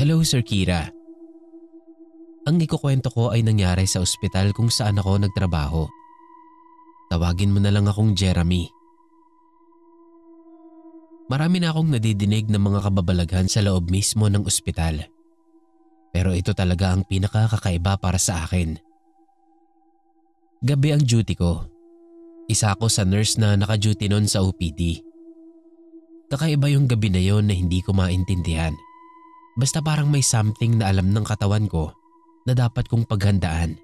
Hello Sir Kira. Ang ikukwento ko ay nangyari sa ospital kung saan ako nagtrabaho. Tawagin mo na lang akong Jeremy. Marami na akong nadidinig ng mga kababalaghan sa loob mismo ng ospital. Pero ito talaga ang pinakakakaiba para sa akin. Gabi ang duty ko. Isa ako sa nurse na naka-duty noon sa OPD. Kakaiba yung gabi na yon na hindi ko maintindihan. Basta parang may something na alam ng katawan ko na dapat kong paghandaan.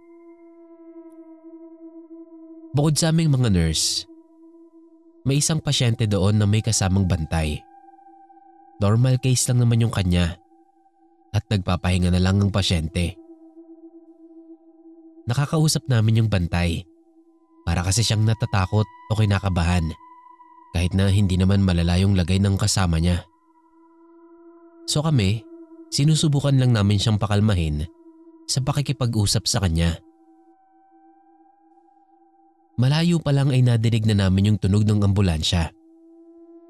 Bukod sa aming mga nurse, may isang pasyente doon na may kasamang bantay. Normal case lang naman yung kanya at nagpapahinga na lang ang pasyente. Nakakausap namin yung bantay para kasi siyang natatakot o kinakabahan kahit na hindi naman malala yung lagay ng kasama niya. So kami, sinusubukan lang namin siyang pakalmahin sa pakikipag-usap sa kanya. Malayo pa lang ay nadinig na namin yung tunog ng ambulansya.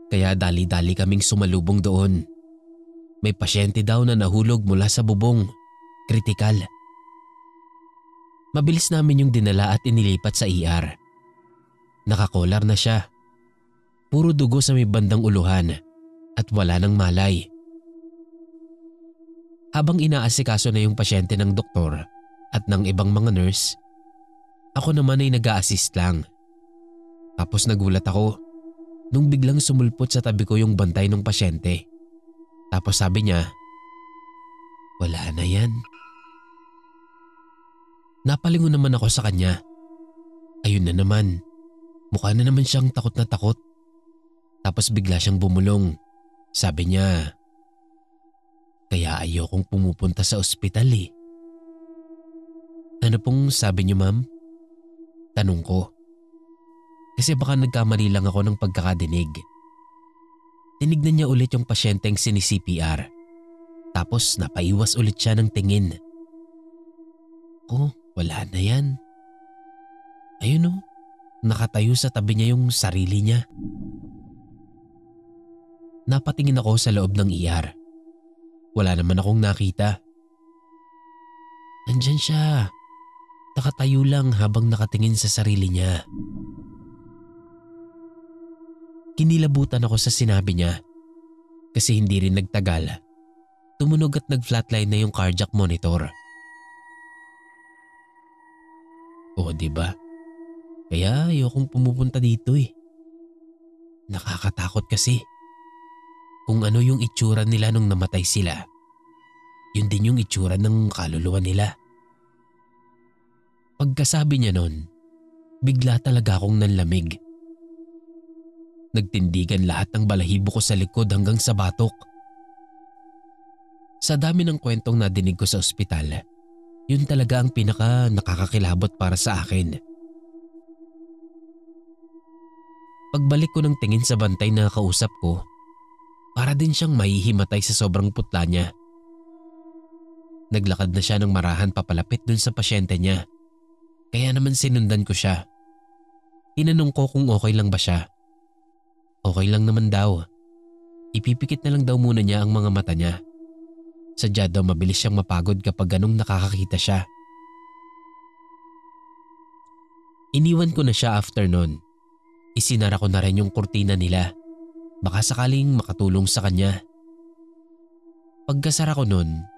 Kaya dali-dali kaming sumalubong doon. May pasyente daw na nahulog mula sa bubong. Kritikal. Mabilis namin yung dinala at inilipat sa ER. Nakakolar na siya. Puro dugo sa may bandang uluhan at wala nang malay. Habang inaasikaso na yung pasyente ng doktor at ng ibang mga nurse, ako naman ay nag-a-assist lang. Tapos nagulat ako nung biglang sumulpot sa tabi ko yung bantay ng pasyente. Tapos sabi niya, "Wala na yan." Napalingon naman ako sa kanya. Ayun na naman, mukha na naman siyang takot na takot. Tapos bigla siyang bumulong. Sabi niya, "Kaya ayokong pumupunta sa ospital eh." "Ano pong sabi niyo ma'am?" Tanong ko. Kasi baka nagkamali lang ako ng pagkakadinig. Tinignan niya ulit yung pasyenteng sini-CPR. Tapos napaiwas ulit siya ng tingin. Oh, wala na yan. Ayun oh, nakatayo sa tabi niya yung sarili niya. Napatingin ako sa loob ng ER. Wala naman akong nakita. Andyan siya. Nakatayo lang habang nakatingin sa sarili niya. Kinilabutan ako sa sinabi niya kasi hindi rin nagtagal. Tumunog at nag-flatline na yung cardiac monitor. Oo, diba? Kaya ayokong pumupunta dito eh. Nakakatakot kasi. Kung ano yung itsura nila nung namatay sila, yun din yung itsura ng kaluluwa nila. Pagkasabi niya nun, bigla talaga akong nanlamig. Nagtindigan lahat ng balahibo ko sa likod hanggang sa batok. Sa dami ng kwentong nadinig ko sa ospital, yun talaga ang pinaka nakakakilabot para sa akin. Pagbalik ko ng tingin sa bantay na kausap ko, para din siyang mahihimatay sa sobrang putla niya. Naglakad na siya ng marahan papalapit dun sa pasyente niya. Kaya naman sinundan ko siya. Tinanong ko kung okay lang ba siya. Okay lang naman daw. Ipipikit na lang daw muna niya ang mga mata niya. Sadya daw mabilis siyang mapagod kapag ganong nakakakita siya. Iniwan ko na siya after nun. Isinara ko na rin yung kurtina nila. Baka sakaling makatulong sa kanya. Pagkasara ko nun,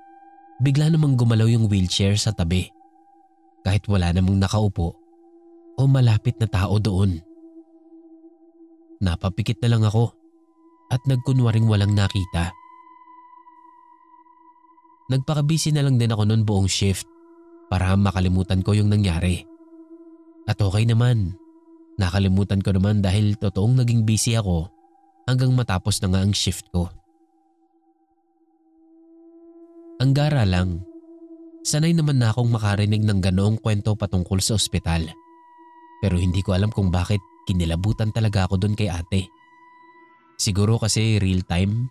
bigla namang gumalaw yung wheelchair sa tabi. Kahit wala namang nakaupo o malapit na tao doon. Napapikit na lang ako at nagkunwaring walang nakita. Nagpakabisi na lang din ako noon buong shift para makalimutan ko yung nangyari. At okay naman, nakalimutan ko naman dahil totoong naging busy ako hanggang matapos na nga ang shift ko. Ang gara lang, sanay naman na akong makarinig ng ganoong kwento patungkol sa ospital. Pero hindi ko alam kung bakit kinilabutan talaga ako doon kay ate. Siguro kasi real time.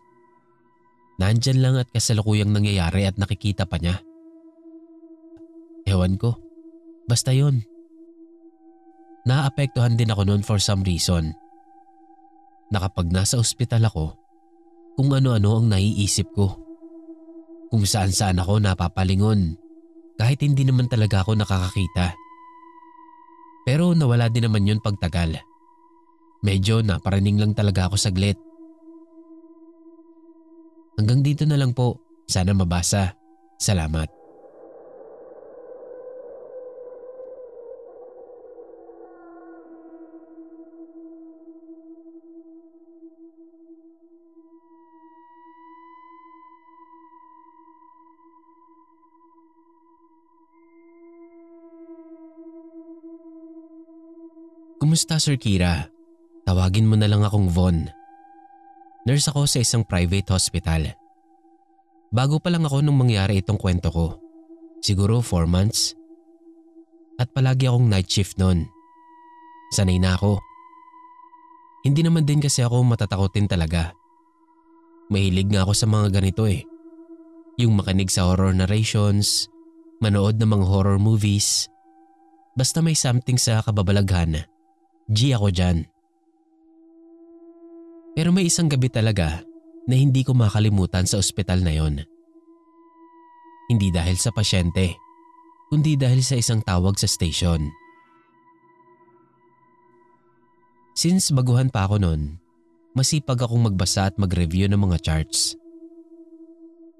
Nandyan lang at kasalukuyang nangyayari at nakikita pa niya. Ewan ko, basta yun. Naapektuhan din ako noon for some reason. Na kapag nasa ospital ako, kung ano-ano ang naiisip ko. kung saan-saan ako napapalingon kahit hindi naman talaga ako nakakakita. Pero nawala din naman yun pagtagal. Medyo naparaning lang talaga ako saglit. Hanggang dito na lang po. Sana mabasa. Salamat. Kumusta Sir Kira? Tawagin mo na lang akong Von. Nurse ako sa isang private hospital. Bago pa lang ako nung mangyari itong kwento ko. Siguro 4 months. At palagi akong night shift noon. Sanay na ako. Hindi naman din kasi ako matatakotin talaga. Mahilig nga ako sa mga ganito eh. Yung makinig sa horror narrations, manood ng mga horror movies. Basta may something sa kababalaghan. G ako dyan. Pero may isang gabi talaga na hindi ko makalimutan sa ospital na yon. Hindi dahil sa pasyente, kundi dahil sa isang tawag sa station. Since baguhan pa ako noon, masipag akong magbasa at mag-review ng mga charts.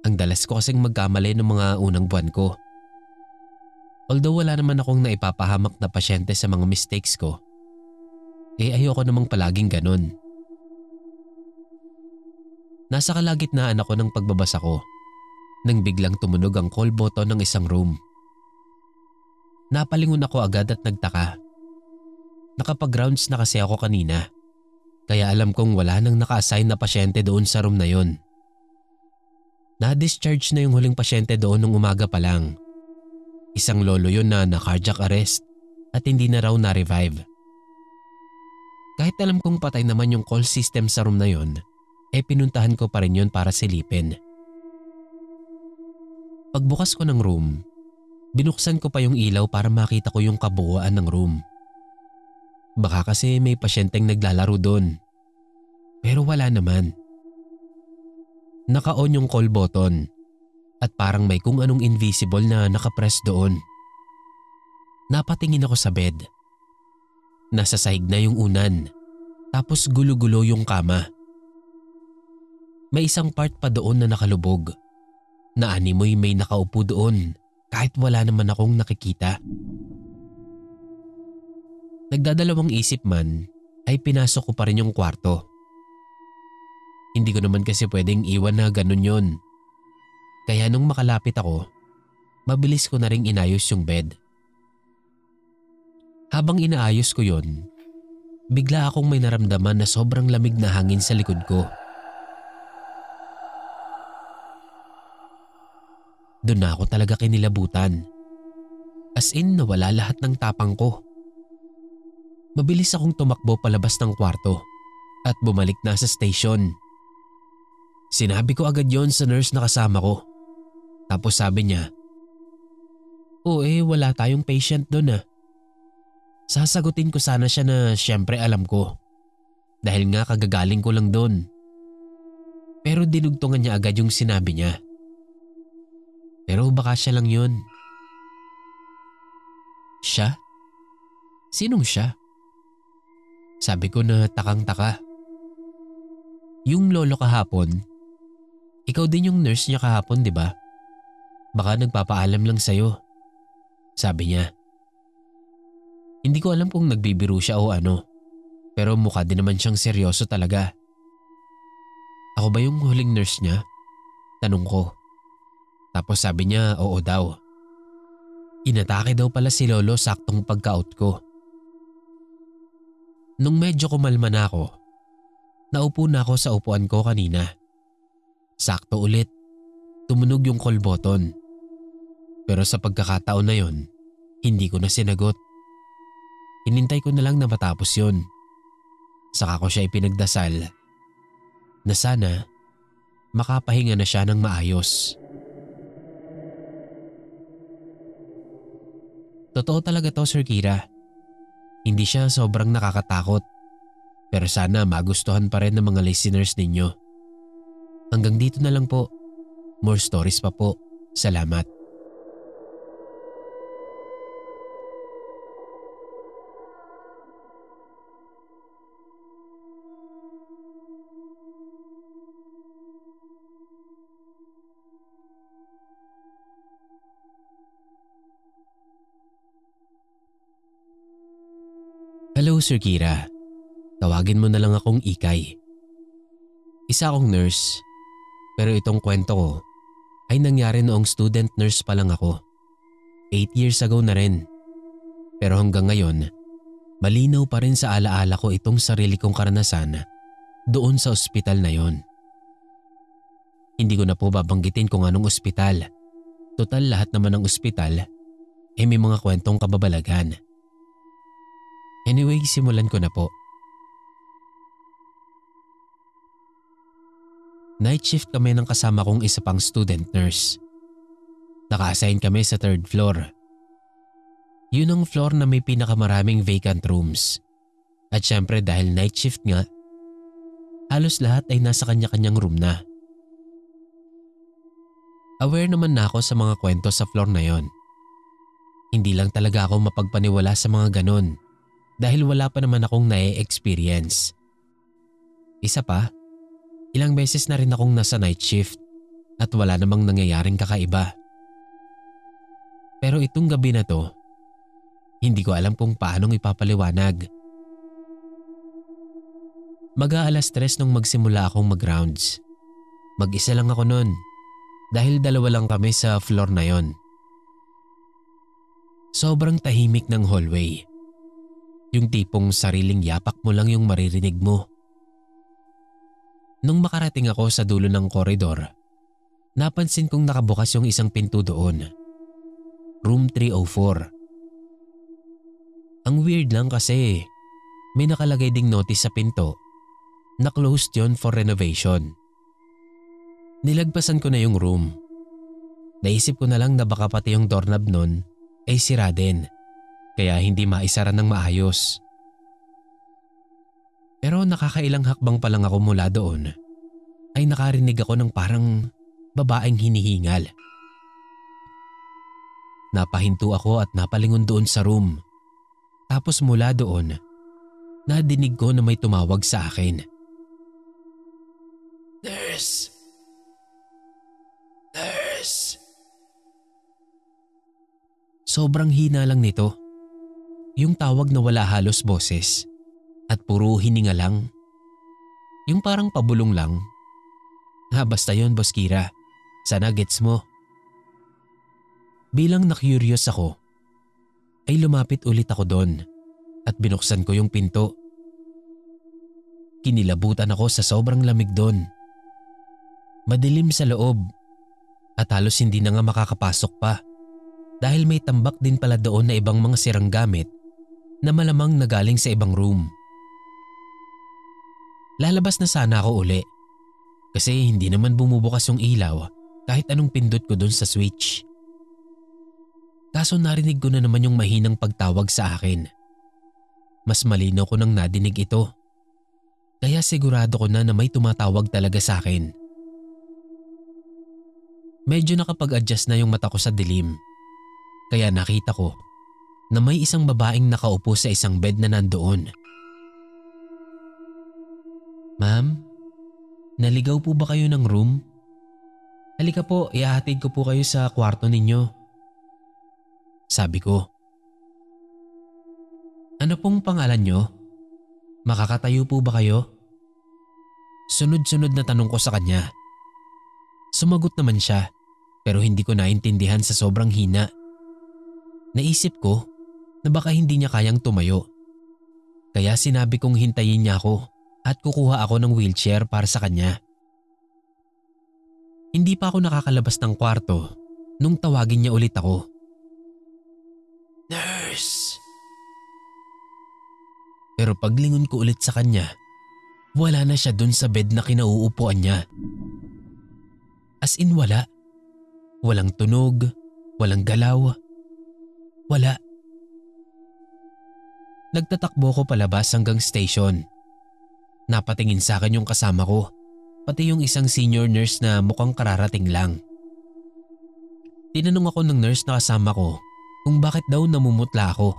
Ang dalas ko kasing magkamali ng mga unang buwan ko. Although wala naman akong naipapahamak na pasyente sa mga mistakes ko, ayoko namang palaging ganun. Nasa kalagitnaan ako ng pagbabasa ko nang biglang tumunog ang call button ng isang room. Napalingon ako agad at nagtaka. Nakapag-rounds na kasi ako kanina, kaya alam kong wala nang naka-assign na pasyente doon sa room na yon. Na-discharge na yung huling pasyente doon nung umaga pa lang. Isang lolo yun na cardiac arrest at hindi na raw na-revive. Kahit alam kong patay naman yung call system sa room na yon, pinuntahan ko pa rin yun para silipin. Pagbukas ko ng room, binuksan ko pa yung ilaw para makita ko yung kabuuan ng room. Baka kasi may pasyenteng naglalaro doon. Pero wala naman. Naka-on yung call button at parang may kung anong invisible na nakapress doon. Napatingin ako sa bed. Nasa sahig na yung unan, tapos gulo-gulo yung kama. May isang part pa doon na nakalubog, na animoy may nakaupo doon kahit wala naman akong nakikita. Nagdadalawang isip man ay pinasok ko pa rin yung kwarto. Hindi ko naman kasi pwedeng iwan na ganun yon. Kaya nung makalapit ako, mabilis ko na ring inayos yung bed. Habang inaayos ko yon, bigla akong may naramdaman na sobrang lamig na hangin sa likod ko. Doon na ako talaga kinilabutan. As in nawala lahat ng tapang ko. Mabilis akong tumakbo palabas ng kwarto at bumalik na sa station. Sinabi ko agad yon sa nurse na kasama ko. Tapos sabi niya, wala tayong patient doon ah. Sasagutin ko sana siya na syempre alam ko. Dahil nga kagagaling ko lang doon. Pero dinugtungan niya agad yung sinabi niya. Pero baka siya lang yun. Siya? Sinong siya? Sabi ko na takang-taka. Yung lolo kahapon, ikaw din yung nurse niya kahapon, di ba? Baka nagpapaalam lang sa'yo. Sabi niya. Hindi ko alam kung nagbibiro siya o ano, pero mukha din naman siyang seryoso talaga. Ako ba yung huling nurse niya? Tanong ko. Tapos sabi niya oo daw. Inatake daw pala si lolo saktong pagka-out ko. Nung medyo kumalma na ako, naupo na ako sa upuan ko kanina. Sakto ulit, tumunog yung call button. Pero sa pagkakataon na yon, hindi ko na sinagot. Hinintay ko na lang na matapos yun. Saka ko siya ipinagdasal na sana makapahinga na siya ng maayos. Totoo talaga to, Sir Kira. Hindi siya sobrang nakakatakot. Pero sana magustuhan pa rin ng mga listeners ninyo. Hanggang dito na lang po. More stories pa po. Salamat. Hello Sir Kira. Tawagin mo na lang akong Ikay. Isa akong nurse, pero itong kwento ko ay nangyari noong student nurse pa lang ako. 8 years ago na rin. Pero hanggang ngayon, malinaw pa rin sa alaala ko itong sarili kong karanasan doon sa ospital na yon. Hindi ko na po babanggitin kung anong ospital. Total lahat naman ng ospital ay may mga kwentong kababalagan. Anyway, simulan ko na po. Night shift kami ng kasama kong isa pang student nurse. Naka-assign kami sa 3rd floor. Yun ang floor na may pinakamaraming vacant rooms. At syempre dahil night shift nga, halos lahat ay nasa kanya-kanyang room na. Aware naman na ako sa mga kwento sa floor na yon. Hindi lang talaga ako mapagpaniwala sa mga ganon. Dahil wala pa naman akong na-experience. Isa pa, ilang beses na rin akong nasa night shift at wala namang nangyayaring kakaiba. Pero itong gabi na to, hindi ko alam kung paanong ipapaliwanag. Mag-aalas 3 nung magsimula akong mag-rounds. Mag-isa lang ako nun dahil 2 lang kami sa floor na yon. Sobrang tahimik ng hallway. Yung tipong sariling yapak mo lang yung maririnig mo. Nung makarating ako sa dulo ng koridor, napansin kong nakabukas yung isang pinto doon. Room 304. Ang weird lang kasi may nakalagay ding notice sa pinto na closed yon for renovation. Nilagpasan ko na yung room. Naisip ko na lang na baka pati yung doorknob nun ay sira din. Kaya hindi maisara ng maayos. Pero nakakailang hakbang pa lang ako mula doon ay nakarinig ako ng parang babaeng hinihingal. Napahinto ako at napalingon doon sa room. Tapos mula doon, nadinig ko na may tumawag sa akin. Nurse! Nurse! Sobrang hina lang nito. Yung tawag na wala halos boses at puro hininga lang. Yung parang pabulong lang. Basta yun, Boss Kira. Sana gets mo. Bilang na-curious ako, ay lumapit ulit ako doon at binuksan ko yung pinto. Kinilabutan ako sa sobrang lamig doon. Madilim sa loob at halos hindi na nga makakapasok pa dahil may tambak din pala doon na ibang mga sirang gamit na malamang nagaling sa ibang room. Lalabas na sana ako uli kasi hindi naman bumubukas yung ilaw kahit anong pindot ko dun sa switch. Kaso narinig ko na naman yung mahinang pagtawag sa akin. Mas malinaw ko nang nadinig ito. Kaya sigurado ko na may tumatawag talaga sa akin. Medyo nakapag-adjust na yung mata ko sa dilim. Kaya nakita ko na may isang babaeng nakaupo sa isang bed na nandoon. Ma'am, naligaw po ba kayo ng room? Halika po, ihahatid ko po kayo sa kwarto ninyo. Sabi ko. Ano pong pangalan nyo? Makakatayo po ba kayo? Sunod-sunod na tanong ko sa kanya. Sumagot naman siya pero hindi ko naintindihan sa sobrang hina. Naisip ko na baka hindi niya kayang tumayo. Kaya sinabi kong hintayin niya ako at kukuha ako ng wheelchair para sa kanya. Hindi pa ako nakakalabas ng kwarto nung tawagin niya ulit ako. Nurse! Pero paglingon ko ulit sa kanya, wala na siya dun sa bed na kinauupuan niya. As in wala. Walang tunog, walang galaw. Wala. Nagtatakbo ko palabas hanggang station. Napatingin sa akin yung kasama ko, pati yung isang senior nurse na mukhang kararating lang. Tinanong ako ng nurse na kasama ko kung bakit daw namumutla ako.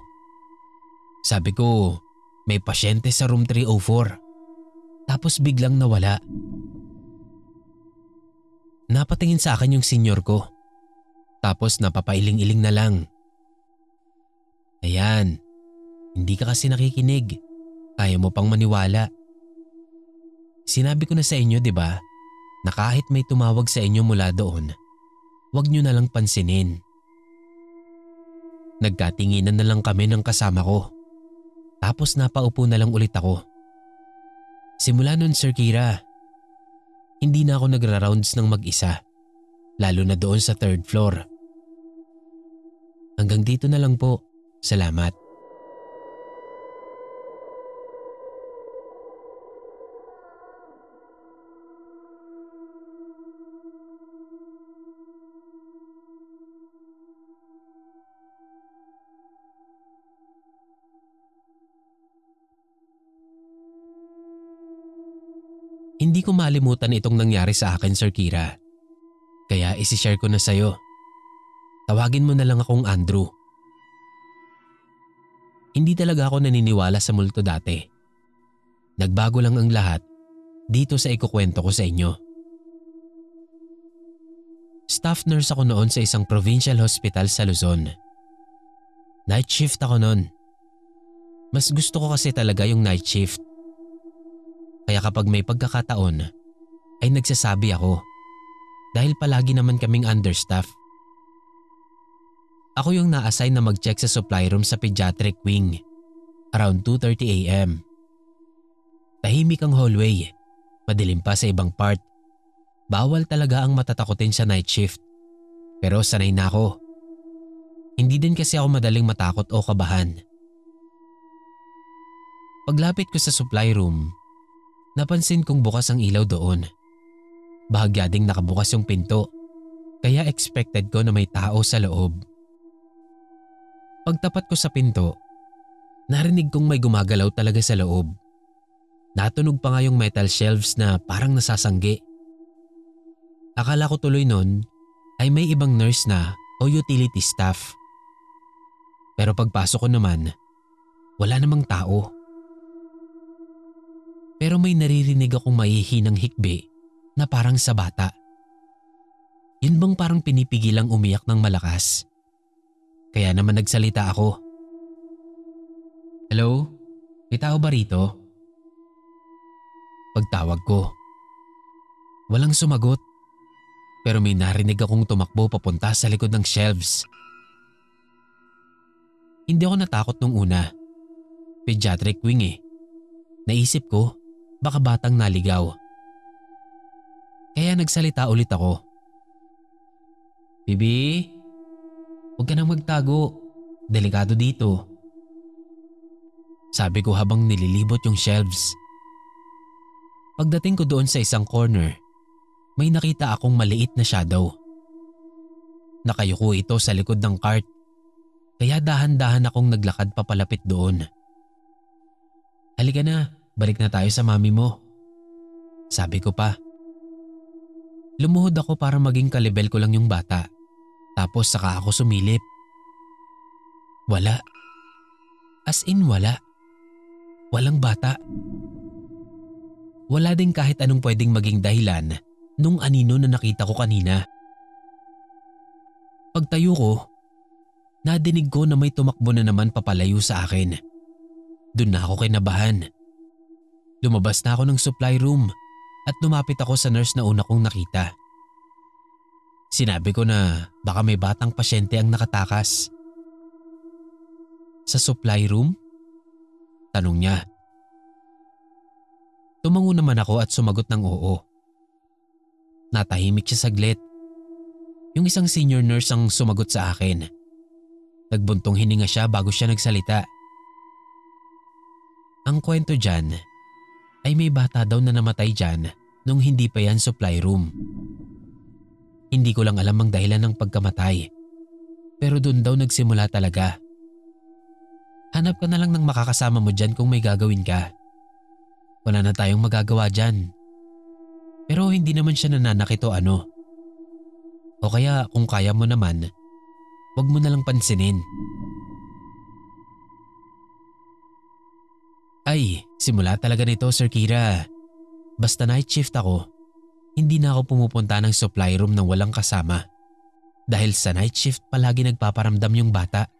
Sabi ko, may pasyente sa room 304. Tapos biglang nawala. Napatingin sa akin yung senior ko. Tapos napapailing-iling na lang. Ayan, hindi ka kasi nakikinig. Ayaw mo pang maniwala. Sinabi ko na sa inyo, di ba, na kahit may tumawag sa inyo mula doon, huwag nyo na lang pansinin. Nagkatinginan na lang kami ng kasama ko. Tapos napaupo na lang ulit ako. Simula nun, Sir Kira, hindi na ako nagra-rounds ng mag-isa, lalo na doon sa 3rd floor. Hanggang dito na lang po. Salamat. Hindi ko malimutan itong nangyari sa akin, Sir Kira. Kaya isi-share ko na sa'yo. Tawagin mo na lang akong Andrew. Hindi talaga ako naniniwala sa multo dati. Nagbago lang ang lahat dito sa ikukwento ko sa inyo. Staff nurse ako noon sa isang provincial hospital sa Luzon. Night shift ako noon. Mas gusto ko kasi talaga yung night shift. Kaya kapag may pagkakataon, ay nagsasabi ako dahil palagi naman kaming understaff. Ako yung na-assign na mag-check sa supply room sa pediatric wing around 2:30 a.m. Tahimik ang hallway, madilim pa sa ibang part. Bawal talaga ang matatakutin sa night shift. Pero sanay na ako. Hindi din kasi ako madaling matakot o kabahan. Paglapit ko sa supply room, napansin kong bukas ang ilaw doon. Bahagya ding nakabukas yung pinto, kaya expected ko na may tao sa loob. Pagtapat ko sa pinto, narinig kong may gumagalaw talaga sa loob. Natunog pa nga yung metal shelves na parang nasasanggi. Akala ko tuloy nun ay may ibang nurse na o utility staff. Pero pagpasok ko naman, wala namang tao. Pero may naririnig akong maihinang hikbi na parang sa bata. Yun bang parang pinipigilang umiyak ng malakas? Kaya naman nagsalita ako. Hello? May tao ba rito? Pagtawag ko, walang sumagot. Pero may narinig akong tumakbo papunta sa likod ng shelves. Hindi ako natakot nung una. Pediatric wing eh. Naisip ko, baka batang naligaw. Kaya nagsalita ulit ako. Bibi, huwag ka nang magtago. Delikado dito. Sabi ko habang nililibot yung shelves. Pagdating ko doon sa isang corner, may nakita akong maliit na shadow. Nakayuko ito sa likod ng cart, kaya dahan-dahan akong naglakad papalapit doon. Halika na, balik na tayo sa mami mo. Sabi ko pa. Lumuhod ako para maging kalibel ko lang yung bata. Tapos saka ako sumilip. Wala. As in wala. Walang bata. Wala din kahit anong pwedeng maging dahilan nung anino na nakita ko kanina. Pagtayo ko, nadinig ko na may tumakbo na naman papalayo sa akin. Doon na ako kinabahan. Lumabas na ako ng supply room at lumapit ako sa nurse na una kong nakita. Sinabi ko na baka may batang pasyente ang nakatakas. Sa supply room? Tanong niya. Tumango naman ako at sumagot ng oo. Natahimik siya saglit. Yung isang senior nurse ang sumagot sa akin. Nagbuntong hininga siya bago siya nagsalita. Ang kwento dyan ay may bata daw na namatay dyan nung hindi pa yan supply room. Hindi ko lang alam ang dahilan ng pagkamatay. Pero doon daw nagsimula talaga. Hanap ka na lang ng makakasama mo dyan kung may gagawin ka. Wala na tayong magagawa dyan. Pero hindi naman siya nananakit o ano. O kaya kung kaya mo naman, wag mo na lang pansinin. Ay, simula talaga nito Sir Kira. Basta night shift ako, hindi na ako pumupunta ng supply room nang walang kasama. Dahil sa night shift palagi nagpaparamdam yung bata.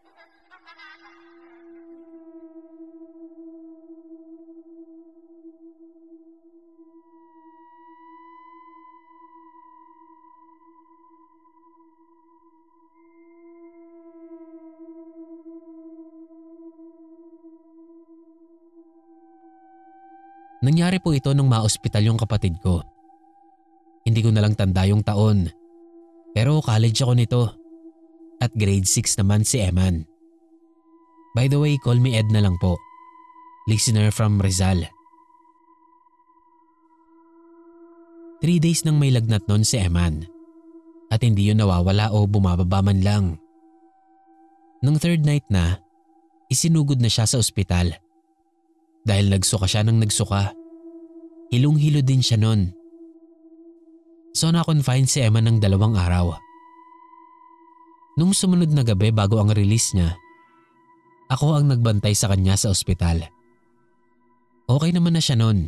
Nangyari po ito nung ma-ospital yung kapatid ko. Hindi ko na lang tanda yung taon. Pero college ako nito. At grade 6 naman si Eman. By the way, call me Ed na lang po. Listener from Rizal. 3 days nang may lagnat nun si Eman. At hindi yun nawawala o bumababa man lang. Nung third night na, isinugod na siya sa ospital. Dahil nagsuka siya ng nagsuka. Hilong-hilo din siya nun. So na-confine si Emma ng 2 araw. Nung sumunod na gabi bago ang release niya, ako ang nagbantay sa kanya sa ospital. Okay naman na siya nun.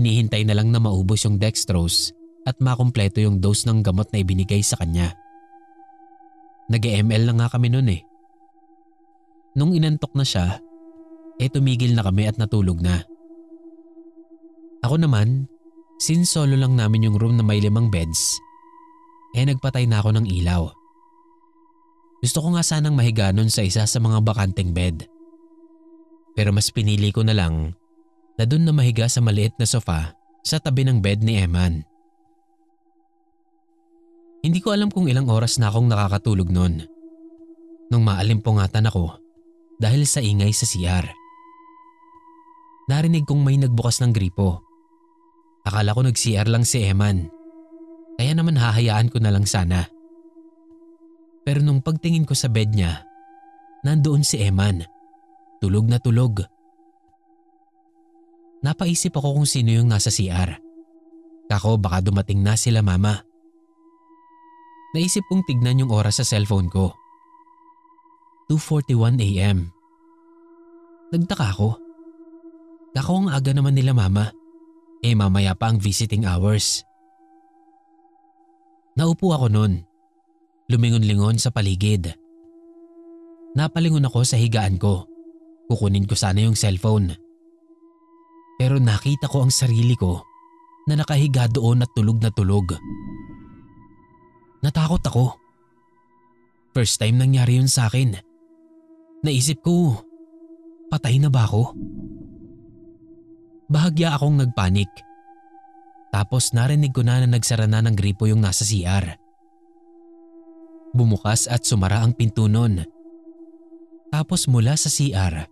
Hinihintay na lang na maubos yung dextrose at makumpleto yung dose ng gamot na ibinigay sa kanya. Nag-ML na nga kami nun eh. Nung inantok na siya, tumigil na kami at natulog na. Ako naman, since solo lang namin yung room na may 5 beds, nagpatay na ako ng ilaw. Gusto ko nga sanang mahiga nun sa isa sa mga bakanteng bed. Pero mas pinili ko na lang na dun na mahiga sa maliit na sofa sa tabi ng bed ni Eman. Hindi ko alam kung ilang oras na akong nakakatulog nun. Nung maalimpungatan ako dahil sa ingay sa CR. Narinig kong may nagbukas ng gripo. Akala ko nag-CR lang si Eman. Kaya naman hahayaan ko na lang sana. Pero nung pagtingin ko sa bed niya, nandoon si Eman. Tulog na tulog. Napaisip ako kung sino yung nasa CR. Kako baka dumating na sila mama. Naisip kong tignan yung oras sa cellphone ko. 2:41 AM. Nagtaka ako. Kako ang aga naman nila mama. Mamaya pa ang visiting hours. Naupo ako nun. Lumingon-lingon sa paligid. Napalingon ako sa higaan ko. Kukunin ko sana yung cellphone. Pero nakita ko ang sarili ko na nakahiga doon at tulog na tulog. Natakot ako. First time nangyari yun sa akin. Naisip ko, patay na ba ako? Bahagya akong nagpanik. Tapos narinig ko na nagsara na ng gripo yung nasa CR. Bumukas at sumara ang pinto nun. Tapos mula sa CR,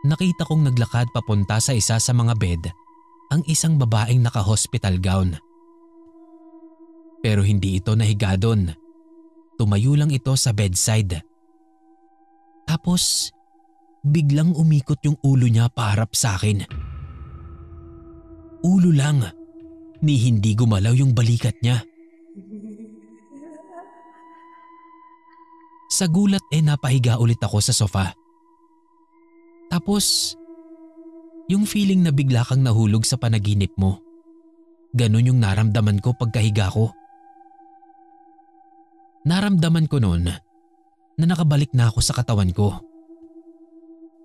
nakita kong naglakad papunta sa isa sa mga bed ang isang babaeng naka-hospital gown. Pero hindi ito nahiga doon. Tumayo lang ito sa bedside. Tapos biglang umikot yung ulo niya paharap sa akin. Ulo lang, ni hindi gumalaw yung balikat niya. Sa gulat napahiga ulit ako sa sofa. Tapos, yung feeling na bigla kang nahulog sa panaginip mo. Ganun yung naramdaman ko pagkahiga ko. Naramdaman ko noon na nakabalik na ako sa katawan ko.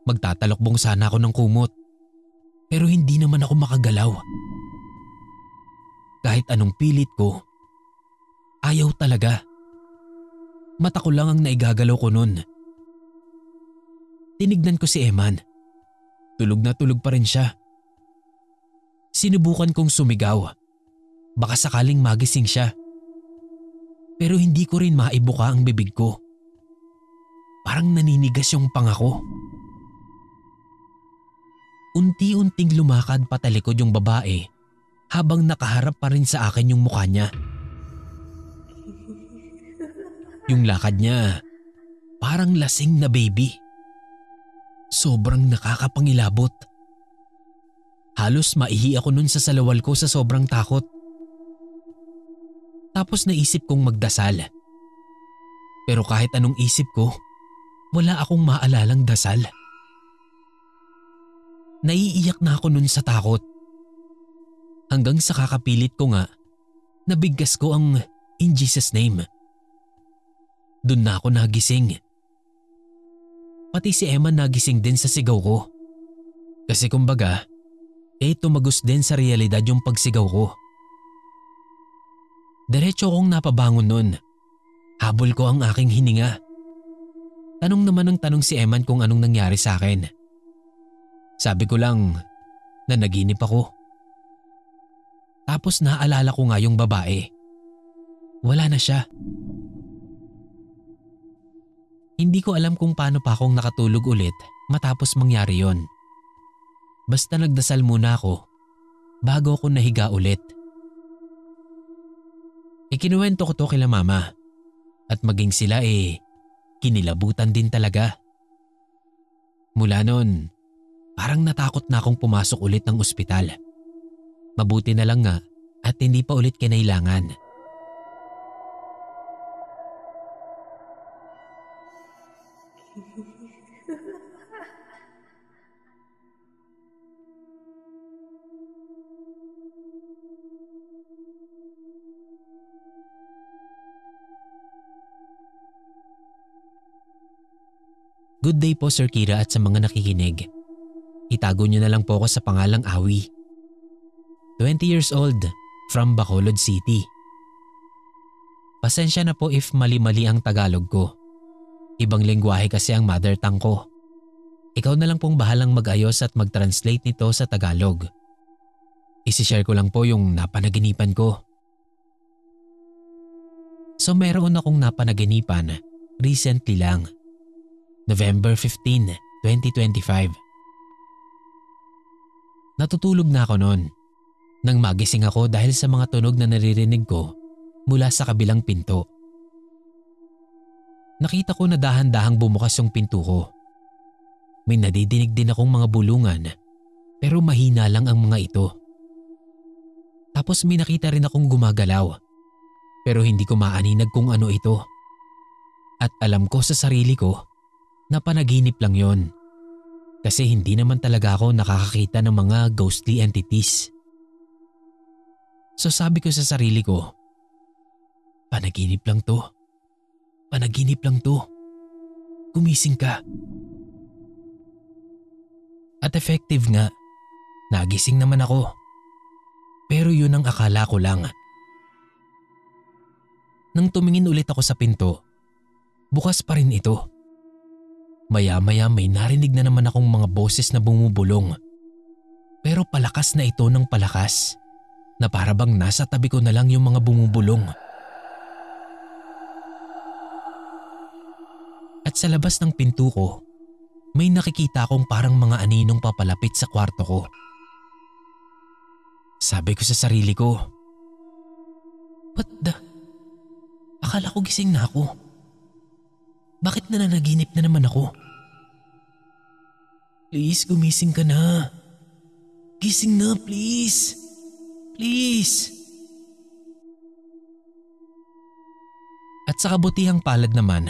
Magtatalokbong sana ako ng kumot. Pero hindi naman ako makagalaw. Kahit anong pilit ko, ayaw talaga. Mata ko lang ang naigagalaw ko nun. Tinignan ko si Eman. Tulog na tulog pa rin siya. Sinubukan kong sumigaw. Baka sakaling magising siya. Pero hindi ko rin maibuka ang bibig ko. Parang naninigas yung panga ko. Unti-unting lumakad patalikod yung babae habang nakaharap pa rin sa akin yung mukha niya. Yung lakad niya, parang lasing na baby. Sobrang nakakapangilabot. Halos maihi ako nun sa salawal ko sa sobrang takot. Tapos naisip kong magdasal. Pero kahit anong isip ko, wala akong maalalang dasal. Naiiyak na ako nun sa takot. Hanggang sa kakapilit ko nga, nabigkas ko ang "In Jesus' name". Doon na ako nagising. Pati si Emma nagising din sa sigaw ko. Kasi kumbaga, tumagos din sa realidad yung pagsigaw ko. Diretso akong napabangon nun. Habol ko ang aking hininga. Tanong naman ng tanong si Eman kung anong nangyari sa akin. Sabi ko lang na naginip ako. Tapos naalala ko nga yung babae. Wala na siya. Hindi ko alam kung paano pa akong nakatulog ulit matapos mangyari yon. Basta nagdasal muna ako bago ako nahiga ulit. Ikinuwento ko to kila mama at maging sila kinilabutan din talaga. Mula nun, parang natakot na akong pumasok ulit ng ospital. Mabuti na lang nga at hindi pa ulit kinailangan. Good day po Sir Kira at sa mga nakikinig. Itago niyo na lang po ako sa pangalang Awi. 20 years old, from Bacolod City. Pasensya na po if mali-mali ang Tagalog ko. Ibang lengguwahe kasi ang mother tongue ko. Ikaw na lang pong bahalang mag-ayos at mag-translate nito sa Tagalog. Isishare ko lang po yung napanaginipan ko. So meron akong napanaginipan recently lang. November 15, 2025. Natutulog na ako noon nang magising ako dahil sa mga tunog na naririnig ko mula sa kabilang pinto. Nakita ko na dahan-dahang bumukas yung pinto ko. May nadidinig din akong mga bulungan pero mahina lang ang mga ito. Tapos may nakita rin akong gumagalaw pero hindi ko maaninag kung ano ito. At alam ko sa sarili ko na panaginip lang yon. Kasi hindi naman talaga ako nakakakita ng mga ghostly entities. So sabi ko sa sarili ko, panaginip lang to. Panaginip lang to. Gumising ka. At effective nga, nagising naman ako. Pero yun ang akala ko lang. Nang tumingin ulit ako sa pinto, bukas pa rin ito. Maya-maya may narinig na naman akong mga boses na bumubulong. Pero palakas na ito ng palakas na para bang nasa tabi ko na lang yung mga bumubulong. At sa labas ng pinto ko, may nakikita akong parang mga aninong papalapit sa kwarto ko. Sabi ko sa sarili ko, akala ko gising na ako. Bakit nananaginip na naman ako? Please, gumising ka na. Gising na, please. Please. At sa kabutihang palad naman,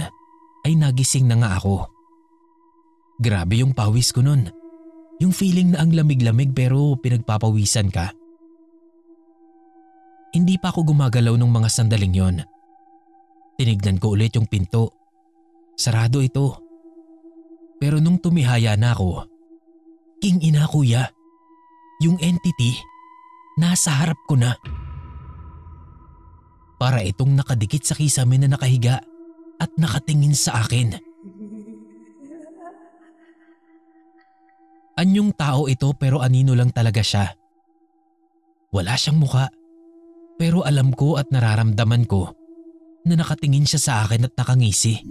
ay nagising na nga ako. Grabe yung pawis ko nun. Yung feeling na ang lamig-lamig pero pinagpapawisan ka. Hindi pa ako gumagalaw ng mga sandaling yon. Tinignan ko ulit yung pinto. Sarado ito. Pero nung tumihaya na ako, king ina kuya, yung entity, nasa harap ko na. Para itong nakadikit sa kisame na nakahiga at nakatingin sa akin. Anyong tao ito pero anino lang talaga siya. Wala siyang muka, pero alam ko at nararamdaman ko na nakatingin siya sa akin at nakangisi.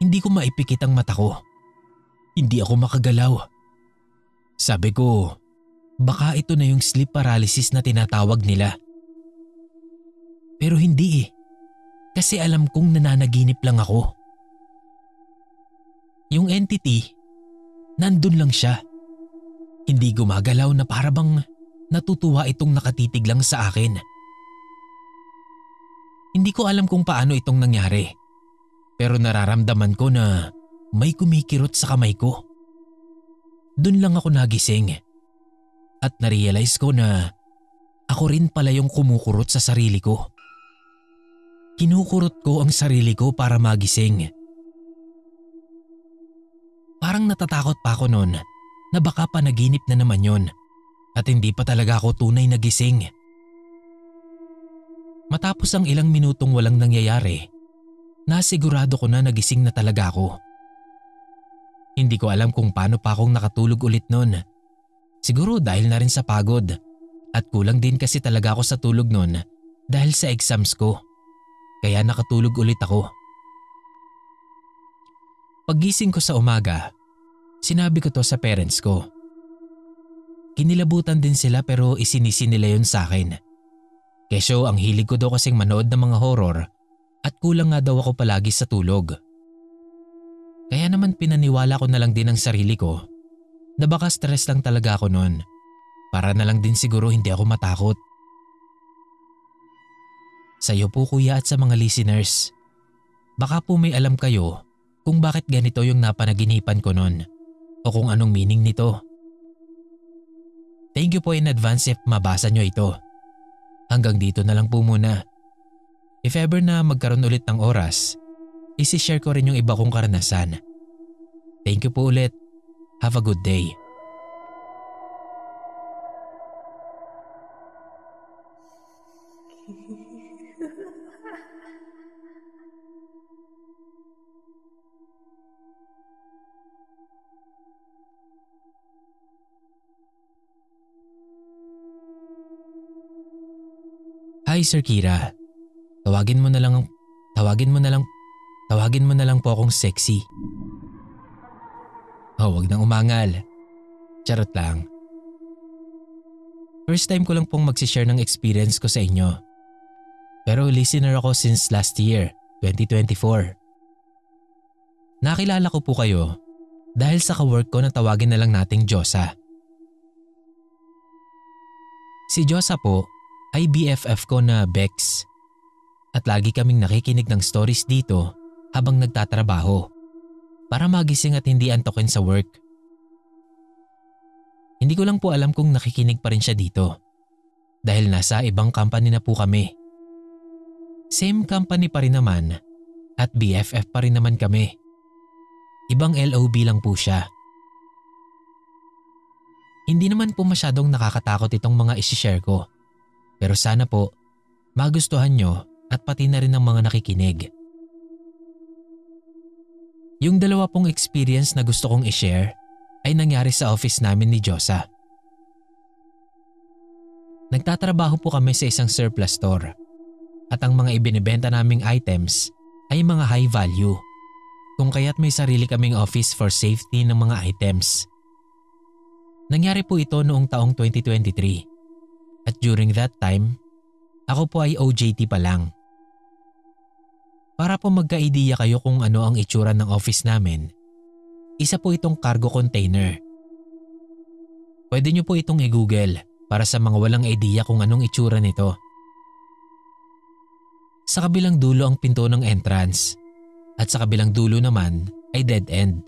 Hindi ko maipikit ang mata ko. Hindi ako makagalaw. Sabi ko, baka ito na yung sleep paralysis na tinatawag nila. Pero hindi kasi alam kong nananaginip lang ako. Yung entity, nandun lang siya. Hindi gumagalaw na para bang natutuwa itong nakatitig lang sa akin. Hindi ko alam kung paano itong nangyari, pero nararamdaman ko na may kumikirot sa kamay ko. Doon lang ako nagising at narealize ko na ako rin pala yung kumukurot sa sarili ko. Kinukurot ko ang sarili ko para magising. Parang natatakot pa ako noon na baka panaginip na naman yon at hindi pa talaga ako tunay na gising. Matapos ang ilang minutong walang nangyayari, nasigurado ko na nagising na talaga ako. Hindi ko alam kung paano pa akong nakatulog ulit noon. Siguro dahil na rin sa pagod at kulang din kasi talaga ako sa tulog noon dahil sa exams ko. Kaya nakatulog ulit ako. Paggising ko sa umaga, sinabi ko to sa parents ko. Kinilabutan din sila pero isinisi nila yun sa akin. Kesyo ang hilig ko daw kasing manood ng mga horror at kulang nga daw ako palagi sa tulog. Kaya naman pinaniwala ko na lang din ang sarili ko na baka stress lang talaga ako noon. Para na lang din siguro hindi ako matakot. Sa iyo po kuya at sa mga listeners, baka po may alam kayo kung bakit ganito yung napanaginipan ko noon o kung anong meaning nito. Thank you po in advance if mabasa nyo ito. Hanggang dito na lang po muna. If ever na magkaroon ulit ng oras, isi-share ko rin yung iba kong karanasan. Thank you po ulit. Have a good day. Hi Sir Kira. Tawagin mo na lang po akong sexy. Oh, wag nang umangal. Charot lang. First time ko lang pong magsishare ng experience ko sa inyo. Pero listener ako since last year, 2024. Nakilala ko po kayo dahil sa kawork ko na tawagin na lang nating Josa. Si Josa po ay BFF ko na Bex at lagi kaming nakikinig ng stories dito habang nagtatrabaho para magising at hindi antokin sa work. Hindi ko lang po alam kung nakikinig pa rin siya dito dahil nasa ibang company na po kami. Same company pa rin naman at BFF pa rin naman kami. Ibang LOB lang po siya. Hindi naman po masyadong nakakatakot itong mga isi-share ko. Pero sana po magustuhan nyo at pati na rin ng mga nakikinig. Yung dalawa pong experience na gusto kong i-share ay nangyari sa office namin ni Josa. Nagtatrabaho po kami sa isang surplus store at ang mga ibinibenta naming items ay mga high value. Kung kaya't may sarili kaming office for safety ng mga items. Nangyari po ito noong taong 2023. At during that time, ako po ay OJT pa lang. Para po magka-idea kayo kung ano ang itsura ng office namin, isa po itong cargo container. Pwede nyo po itong i-google para sa mga walang idea kung anong itsura nito. Sa kabilang dulo ang pinto ng entrance at sa kabilang dulo naman ay dead end.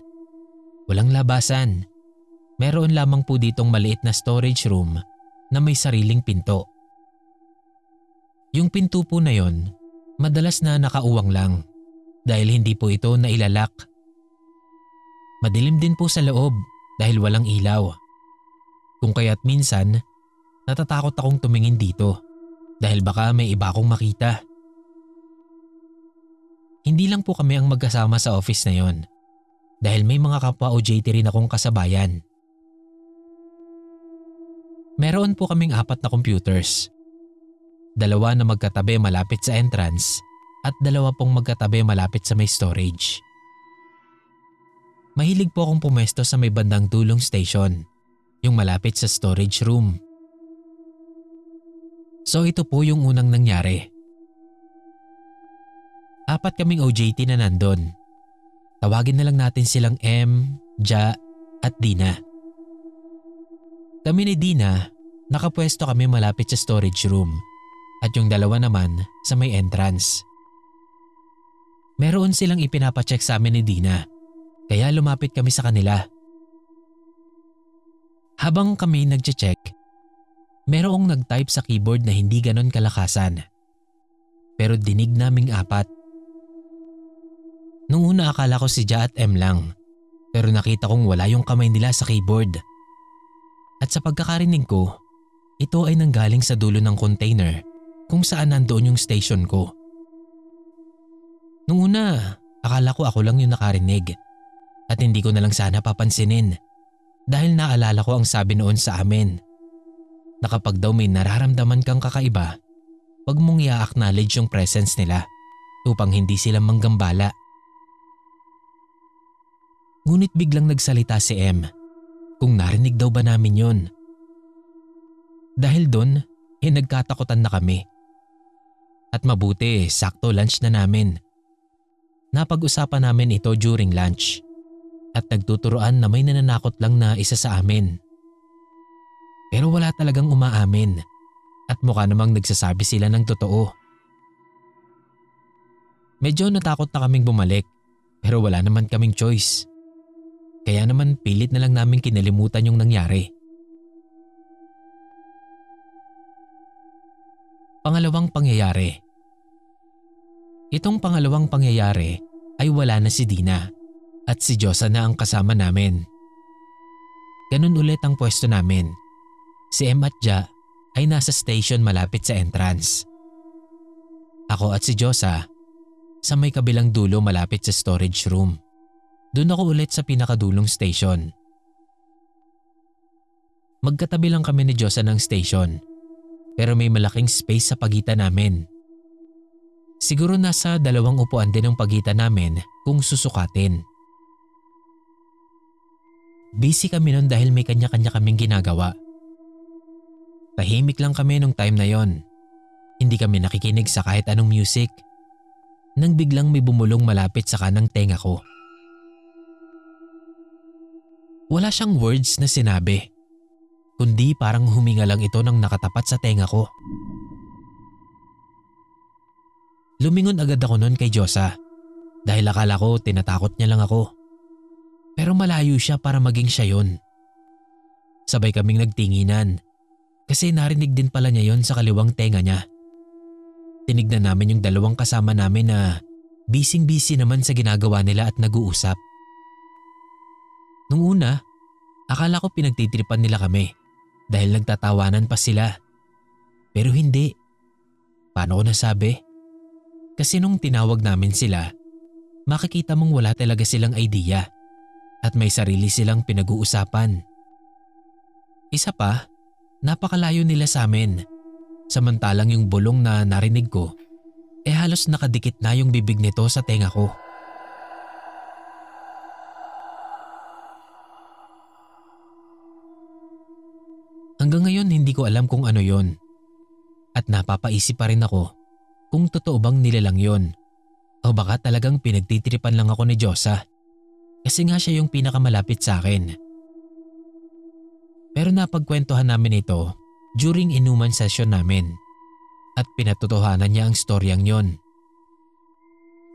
Walang labasan. Meron lamang po ditong maliit na storage room na may sariling pinto. Yung pinto po na yon, madalas na nakauwang lang dahil hindi po ito nailalak. Madilim din po sa loob dahil walang ilaw. Kung kaya't minsan, natatakot akong tumingin dito dahil baka may iba akong makita. Hindi lang po kami ang magkasama sa office na yon dahil may mga kapwa OJT rin akong kasabayan. Meron po kaming 4 na computers. 2 na magkatabi malapit sa entrance at 2 pong magkatabi malapit sa may storage. Mahilig po akong pumesto sa may bandang dulong station, yung malapit sa storage room. So ito po yung unang nangyari. 4 kaming OJT na nandun. Tawagin na lang natin silang M, Ja at Dina. Kami ni Dina nakapwesto kami malapit sa storage room at yung dalawa naman sa may entrance. Meron silang ipinapacheck sa amin ni Dina kaya lumapit kami sa kanila. Habang kami nagche-check, merong nag-type sa keyboard na hindi ganon kalakasan. Pero dinig naming 4. Nung una akala ko si Ja at M lang, pero nakita kong wala yung kamay nila sa keyboard. At sa pagkakarinig ko, ito ay nanggaling sa dulo ng container kung saan nandoon yung station ko. Nung una, akala ko ako lang yung nakarinig at hindi ko na lang sana papansinin dahil naalala ko ang sabi noon sa amin na kapag daw may nararamdaman kang kakaiba, wag mong i-acknowledge yung presence nila upang hindi sila manggambala. Ngunit biglang nagsalita si M kung narinig daw ba namin yun. Dahil doon, nagkatakutan na kami. At mabuti, sakto lunch na namin. Napag-usapan namin ito during lunch at nagtuturoan na may nananakot lang na isa sa amin. Pero wala talagang umaamin at mukha namang nagsasabi sila ng totoo. Medyo natakot na kaming bumalik pero wala naman kaming choice. Kaya naman pilit na lang namin kinalimutan yung nangyari. Pangalawang pangyayari. Itong pangalawang pangyayari ay wala na si Dina at si Josa na ang kasama namin. Ganun ulit ang pwesto namin. Si M at Ja ay nasa station malapit sa entrance. Ako at si Josa sa may kabilang dulo malapit sa storage room. Doon ako ulit sa pinakadulong station. Magkatabi lang kami ni Josa ng station pero may malaking space sa pagitan namin. Siguro nasa 2 upuan din ang pagitan namin kung susukatin. Busy kami nun dahil may kanya-kanya kaming ginagawa. Tahimik lang kami nung time na yon. Hindi kami nakikinig sa kahit anong music. Nang biglang may bumulong malapit sa kanang tenga ko. Wala siyang words na sinabi, kundi parang huminga lang ito nang nakatapat sa tenga ko. Lumingon agad ako noon kay Josa dahil akala ko tinatakot niya lang ako. Pero malayo siya para maging siya yun. Sabay kaming nagtinginan kasi narinig din pala niya yon sa kaliwang tenga niya. Tinignan namin yung dalawang kasama namin na busy naman sa ginagawa nila at nag-uusap. Nung una, akala ko pinagtitripan nila kami dahil nagtatawanan pa sila. Pero hindi. Paano ko nasabi? Kasi nung tinawag namin sila, makikita mong wala talaga silang idea at may sarili silang pinag-uusapan. Isa pa, napakalayo nila sa amin. Samantalang yung bulong na narinig ko, halos nakadikit na yung bibig nito sa tenga ko. Hanggang ngayon hindi ko alam kung ano yon. At napapaisip pa rin ako kung totoo bang nilalang yon o baka talagang pinagtitripan lang ako ni Josa kasi nga siya yung pinakamalapit sa akin. Pero napagkwentuhan namin ito during inuman session namin at pinatotohanan niya ang storyang yon.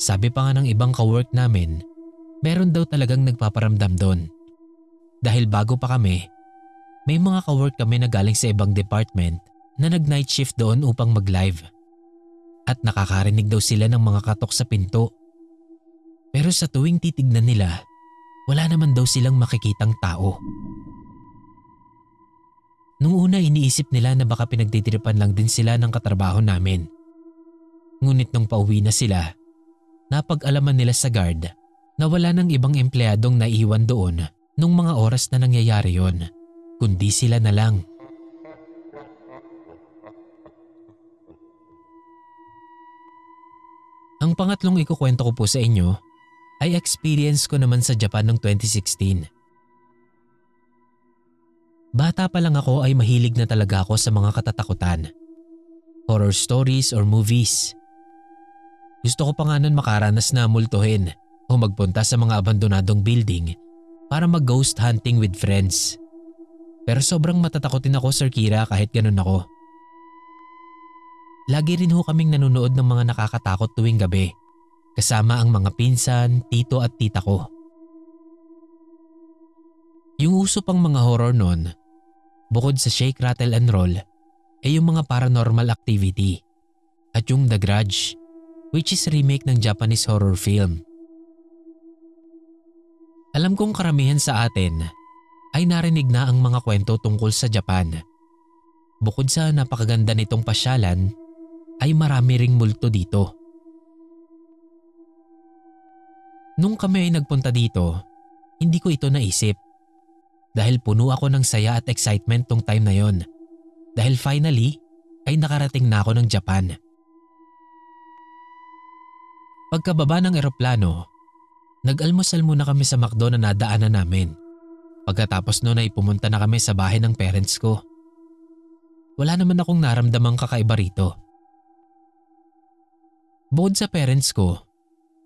Sabi pa nga ng ibang kawork namin, meron daw talagang nagpaparamdam doon. Dahil bago pa kami, may mga kawork kami na galing sa ibang department na nag-night shift doon upang mag-live. At nakakarinig daw sila ng mga katok sa pinto. Pero sa tuwing titignan nila, wala naman daw silang makikitang tao. Nung una iniisip nila na baka pinagtitripan lang din sila ng katrabaho namin. Ngunit nung pauwi na sila, napag-alaman nila sa guard na wala nang ibang empleyadong naiwan doon nung mga oras na nangyayari yon, kundi sila na lang. Ang pangatlong ikukwento ko po sa inyo ay experience ko naman sa Japan noong 2016. Bata pa lang ako ay mahilig na talaga ako sa mga katatakutan, horror stories or movies. Gusto ko pa nga nun makaranas na multuhin o magpunta sa mga abandonadong building para mag-ghost hunting with friends. Pero sobrang matatakotin ako, Sir Kira, kahit ganun ako. Lagi rin ho kaming nanonood ng mga nakakatakot tuwing gabi, kasama ang mga pinsan, tito at tita ko. Yung uso pang mga horror noon, bukod sa Shake, Rattle and Roll, ay yung mga paranormal activity at yung The Grudge, which is remake ng Japanese horror film. Alam kong karamihan sa atin ay narinig na ang mga kwento tungkol sa Japan. Bukod sa napakaganda nitong pasyalan, ay marami ring multo dito. Nung kami ay nagpunta dito, hindi ko ito naisip. Dahil puno ako ng saya at excitement tong time na yon. Dahil finally, ay nakarating na ako ng Japan. Pagkababa ng eroplano, nag-almusal muna kami sa McDo na nadaanan namin. Pagkatapos noon ay pumunta na kami sa bahay ng parents ko. Wala naman akong naramdamang kakaiba rito. Bukod sa parents ko,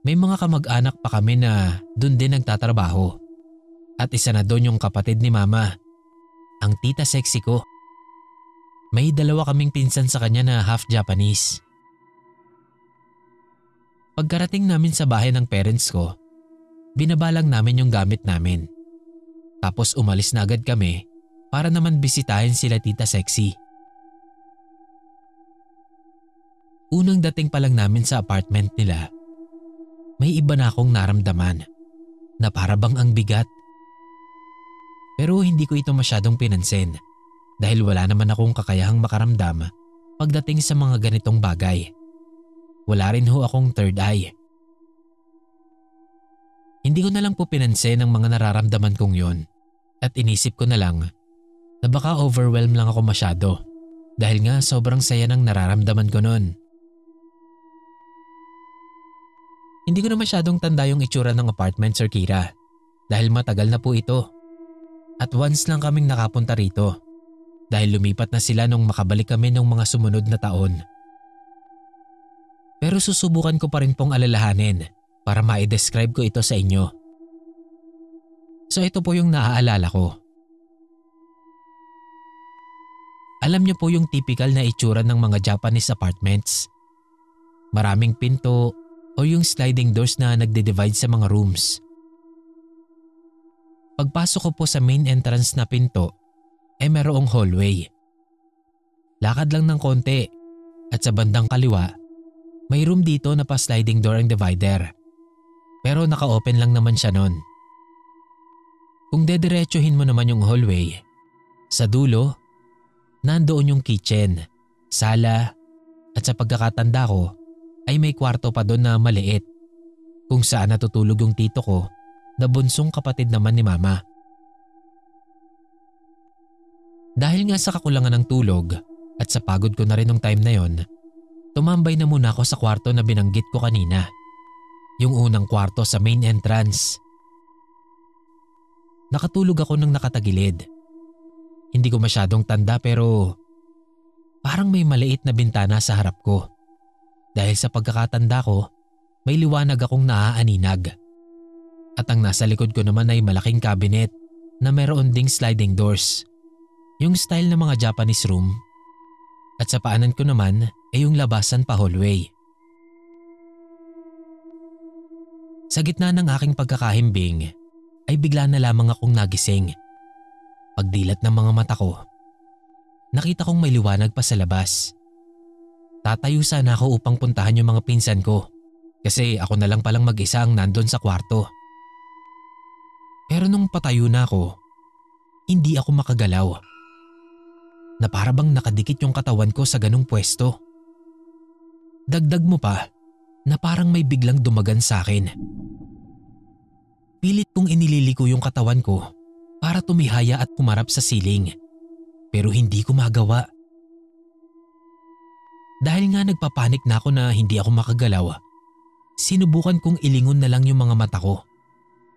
may mga kamag-anak pa kami na dun din nagtatrabaho. At isa na doon yung kapatid ni mama, ang tita sexy ko. May dalawa kaming pinsan sa kanya na half Japanese. Pagkarating namin sa bahay ng parents ko, binabalang namin yung gamit namin. Tapos umalis na agad kami para naman bisitahin sila tita sexy. Unang dating pa lang namin sa apartment nila, may iba na akong naramdaman na para bang ang bigat. Pero hindi ko ito masyadong pinansin dahil wala naman akong kakayahang makaramdam pagdating sa mga ganitong bagay. Wala rin ho akong third eye. Hindi ko na lang po pinansin ang mga nararamdaman kong yon at inisip ko na lang na baka overwhelmed lang ako masyado dahil nga sobrang saya ng nararamdaman ko noon. Hindi ko na masyadong tanda yung itsura ng apartment, Sir Kira, dahil matagal na po ito. At once lang kaming nakapunta rito dahil lumipat na sila nung makabalik kami nung mga sumunod na taon. Pero susubukan ko pa rin pong alalahanin para ma-describe ko ito sa inyo. So ito po yung naaalala ko. Alam niyo po yung typical na itsura ng mga Japanese apartments. Maraming pinto o yung sliding doors na nagde-divide sa mga rooms. Pagpasok ko po sa main entrance na pinto, ay mayroong hallway. Lakad lang ng konti at sa bandang kaliwa, may room dito na pa sliding door ang divider. Pero naka-open lang naman siya nun. Kung dediretsuhin mo naman yung hallway, sa dulo, nandoon yung kitchen, sala at sa pagkakatanda ko ay may kwarto pa doon na maliit kung saan natutulog yung tito ko na bunsong kapatid naman ni mama. Dahil nga sa kakulangan ng tulog at sa pagod ko na rin nung time na yon, tumambay na muna ako sa kwarto na binanggit ko kanina. Yung unang kwarto sa main entrance. Nakatulog ako nang nakatagilid. Hindi ko masyadong tanda pero parang may maliit na bintana sa harap ko. Dahil sa pagkakatanda ko, may liwanag akong naaaninag. At ang nasa likod ko naman ay malaking cabinet na meron ding sliding doors. Yung style ng mga Japanese room. At sa paanan ko naman ay yung labasan pa hallway. Sa gitna ng aking pagkakahimbing ay bigla na lamang akong nagising. Pagdilat ng mga mata ko, nakita kong may liwanag pa sa labas. Tatayo sana ako upang puntahan yung mga pinsan ko kasi ako na lang palang mag-isa ang nandun sa kwarto. Pero nung patayo na ako, hindi ako makagalaw. Na para bang nakadikit yung katawan ko sa ganung pwesto. Dagdag mo pa na parang may biglang dumagan sa akin. Pilit kong inililiko yung katawan ko para tumihaya at pumarap sa siling. Pero hindi ko magawa. Dahil nga nagpapanik na ako na hindi ako makagalaw, sinubukan kong ilingon na lang yung mga mata ko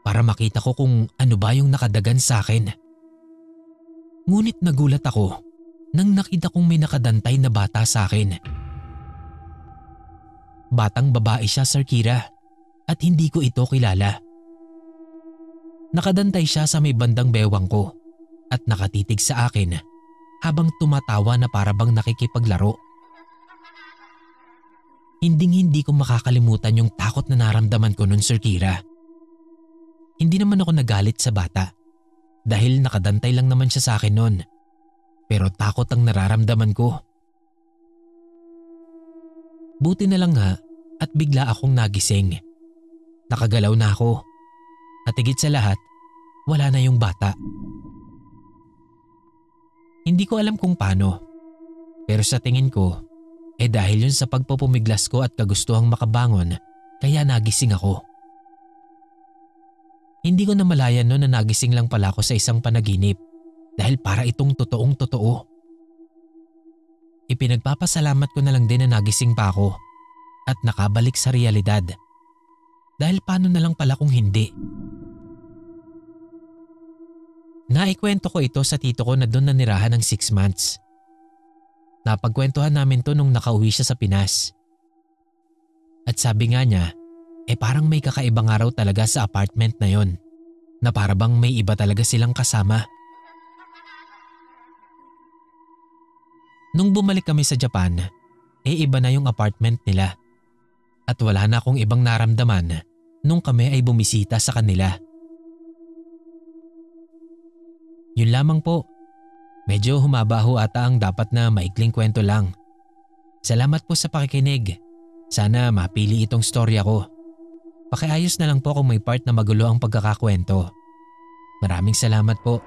para makita ko kung ano ba yung nakadagan sa akin. Ngunit nagulat ako nang nakita kong may nakadantay na bata sa akin. Batang babae siya, Sir Kira, at hindi ko ito kilala. Nakadantay siya sa may bandang bewang ko at nakatitig sa akin habang tumatawa na para bang nakikipaglaro. Hinding-hindi ko makakalimutan yung takot na naramdaman ko nun, Sir Kira. Hindi naman ako nagalit sa bata dahil nakadantay lang naman siya sa akin nun. Pero takot ang nararamdaman ko. Buti na lang nga at bigla akong nagising. Nakagalaw na ako. At higit sa lahat, wala na yung bata. Hindi ko alam kung paano. Pero sa tingin ko, dahil yun sa pagpupumiglas ko at kagustuhang makabangon, kaya nagising ako. Hindi ko namalayan noon na nagising lang pala ako sa isang panaginip dahil para itong totoong totoo. Ipinagpapasalamat ko na lang din na nagising pa ako at nakabalik sa realidad. Dahil paano na lang pala kung hindi? Naikwento ko ito sa tito ko na doon nanirahan ng 6 months. Napagkwentuhan namin to nung nakauwi siya sa Pinas. At sabi nga niya, parang may kakaibang araw talaga sa apartment na yon, na para bang may iba talaga silang kasama. Nung bumalik kami sa Japan, iba na yung apartment nila. At wala na akong ibang naramdaman nung kami ay bumisita sa kanila. Yun lamang po. Medyo humaba ho ata ang dapat na maikling kwento lang. Salamat po sa pakikinig. Sana mapili itong storya ko. Pakiayos na lang po kung may part na magulo ang pagkakakwento. Maraming salamat po.